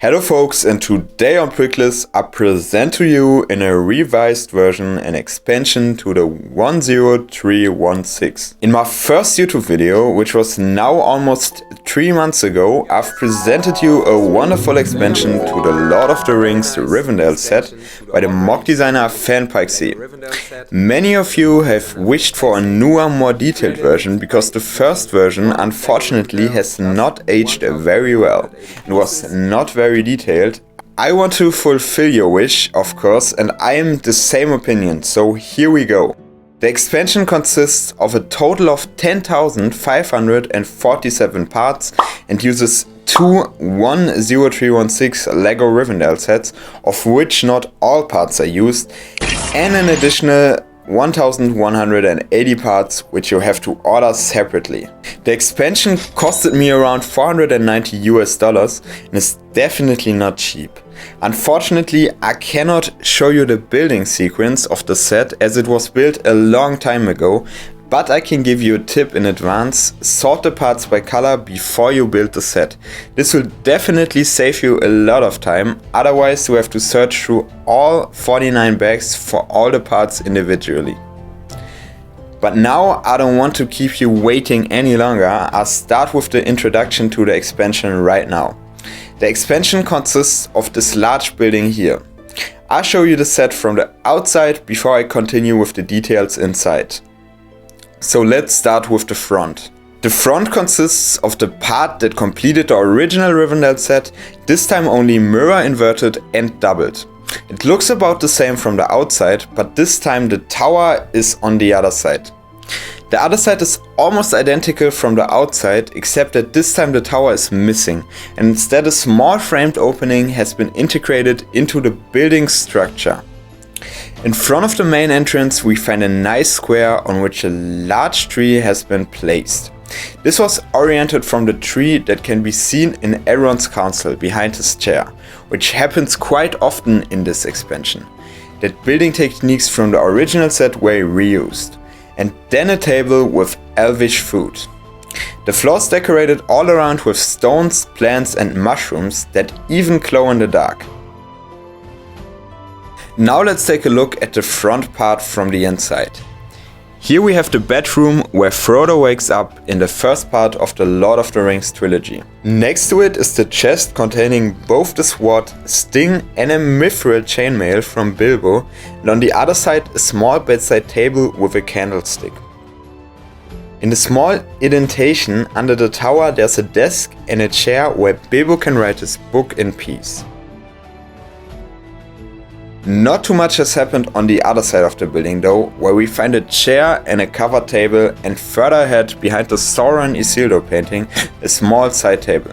Hello folks, and today on BrickSet I present to you in a revised version an expansion to the 10316. In my first YouTube video, which was now almost 3 months ago, I've presented you a wonderful expansion to the Lord of the Rings Rivendell set by the mock designer Fanpixie. Many of you have wished for a newer, more detailed version because the first version unfortunately has not aged very well and was not very detailed. I want to fulfill your wish, of course, and I am the same opinion, so here we go. The expansion consists of a total of 10,547 parts and uses two 10316 LEGO Rivendell sets, of which not all parts are used, and an additional 1,180 parts which you have to order separately. The expansion costed me around $490 and is definitely not cheap. Unfortunately, I cannot show you the building sequence of the set as it was built a long time ago, but I can give you a tip in advance: sort the parts by color before you build the set. This will definitely save you a lot of time, otherwise you have to search through all 49 bags for all the parts individually. But now I don't want to keep you waiting any longer. I'll start with the introduction to the expansion right now. The expansion consists of this large building here. I'll show you the set from the outside before I continue with the details inside. So let's start with the front. The front consists of the part that completed the original Rivendell set, this time only mirror inverted and doubled. It looks about the same from the outside, but this time the tower is on the other side. The other side is almost identical from the outside, except that this time the tower is missing, and instead a small framed opening has been integrated into the building structure. In front of the main entrance we find a nice square on which a large tree has been placed. This was oriented from the tree that can be seen in Elrond's castle behind his chair, which happens quite often in this expansion. That building techniques from the original set were reused. And then a table with elvish food. The floors decorated all around with stones, plants and mushrooms that even glow in the dark. Now let's take a look at the front part from the inside. Here we have the bedroom where Frodo wakes up in the first part of the Lord of the Rings trilogy. Next to it is the chest containing both the sword, sting and a mithril chainmail from Bilbo, and on the other side a small bedside table with a candlestick. In the small indentation under the tower there's a desk and a chair where Bilbo can write his book in peace. Not too much has happened on the other side of the building though, where we find a chair and a cover table, and further ahead behind the Sauron Isildur painting a small side table.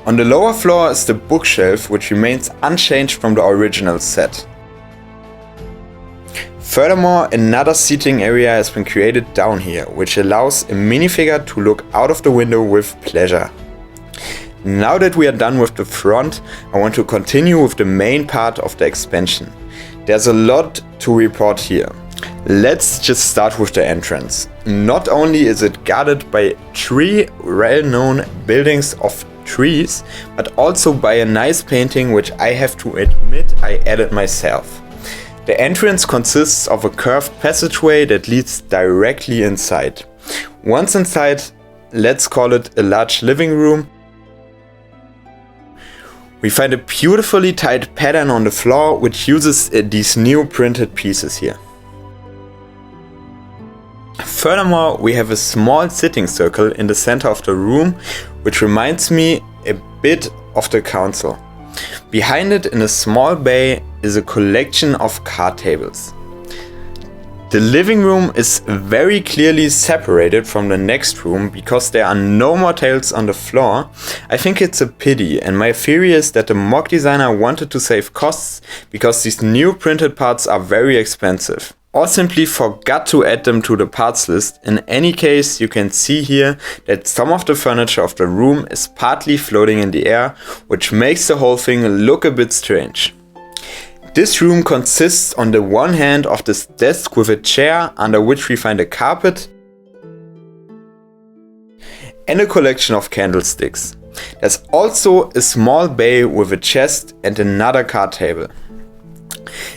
On the lower floor is the bookshelf, which remains unchanged from the original set. Furthermore, another seating area has been created down here, which allows a minifigure to look out of the window with pleasure. Now that we are done with the front, I want to continue with the main part of the expansion. There's a lot to report here. Let's just start with the entrance. Not only is it guarded by 3 well-known buildings of trees, but also by a nice painting which I have to admit I added myself. The entrance consists of a curved passageway that leads directly inside. Once inside, let's call it a large living room. We find a beautifully tied pattern on the floor which uses these new printed pieces here. Furthermore, we have a small sitting circle in the center of the room which reminds me a bit of the council. Behind it in a small bay is a collection of card tables. The living room is very clearly separated from the next room because there are no more tables on the floor. I think it's a pity, and my theory is that the mock designer wanted to save costs because these new printed parts are very expensive, or simply forgot to add them to the parts list. In any case, you can see here that some of the furniture of the room is partly floating in the air, which makes the whole thing look a bit strange. This room consists on the one hand of this desk with a chair under which we find a carpet and a collection of candlesticks. There's also a small bay with a chest and another card table.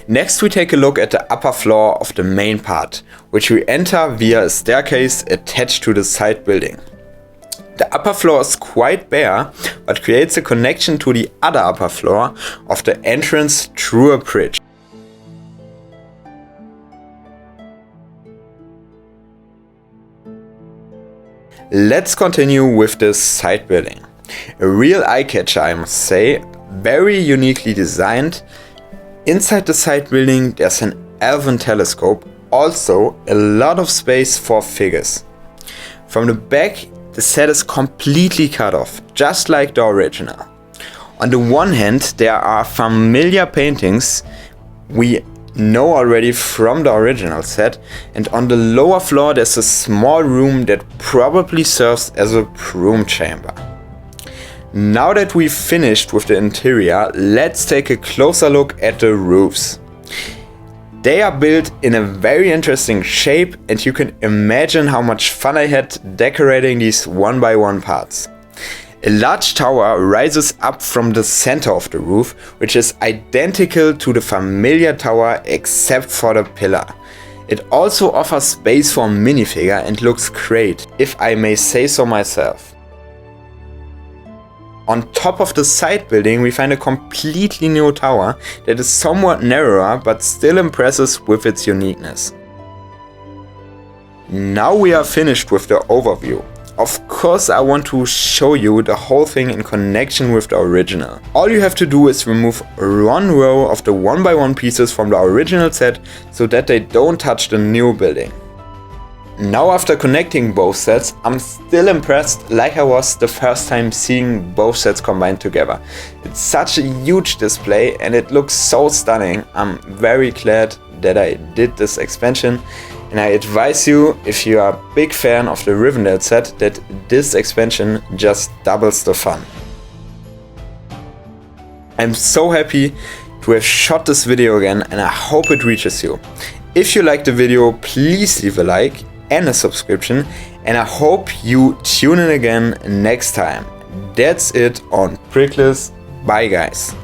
Next we take a look at the upper floor of the main part, which we enter via a staircase attached to the side building. The upper floor is quite bare, but creates a connection to the other upper floor of the entrance through a bridge. Let's continue with this side building. A real eye-catcher, I must say, very uniquely designed. Inside the side building there's an elven telescope, also a lot of space for figures. From the back the set is completely cut off, just like the original. On the one hand there are familiar paintings we know already from the original set, and on the lower floor there's a small room that probably serves as a broom chamber. Now that we've finished with the interior, let's take a closer look at the roofs. They are built in a very interesting shape, and you can imagine how much fun I had decorating these one by one parts. A large tower rises up from the center of the roof, which is identical to the familiar tower except for the pillar. It also offers space for a minifigure and looks great, if I may say so myself. On top of the side building we find a completely new tower that is somewhat narrower but still impresses with its uniqueness. Now we are finished with the overview. Of course I want to show you the whole thing in connection with the original. All you have to do is remove one row of the 1x1 pieces from the original set so that they don't touch the new building. Now after connecting both sets, I'm still impressed like I was the first time seeing both sets combined together. It's such a huge display and it looks so stunning. I'm very glad that I did this expansion, and I advise you, if you are a big fan of the Rivendell set, that this expansion just doubles the fun. I'm so happy to have shot this video again, and I hope it reaches you. If you liked the video, please leave a like and a subscription, and I hope you tune in again next time. That's it on Brickless. Bye guys.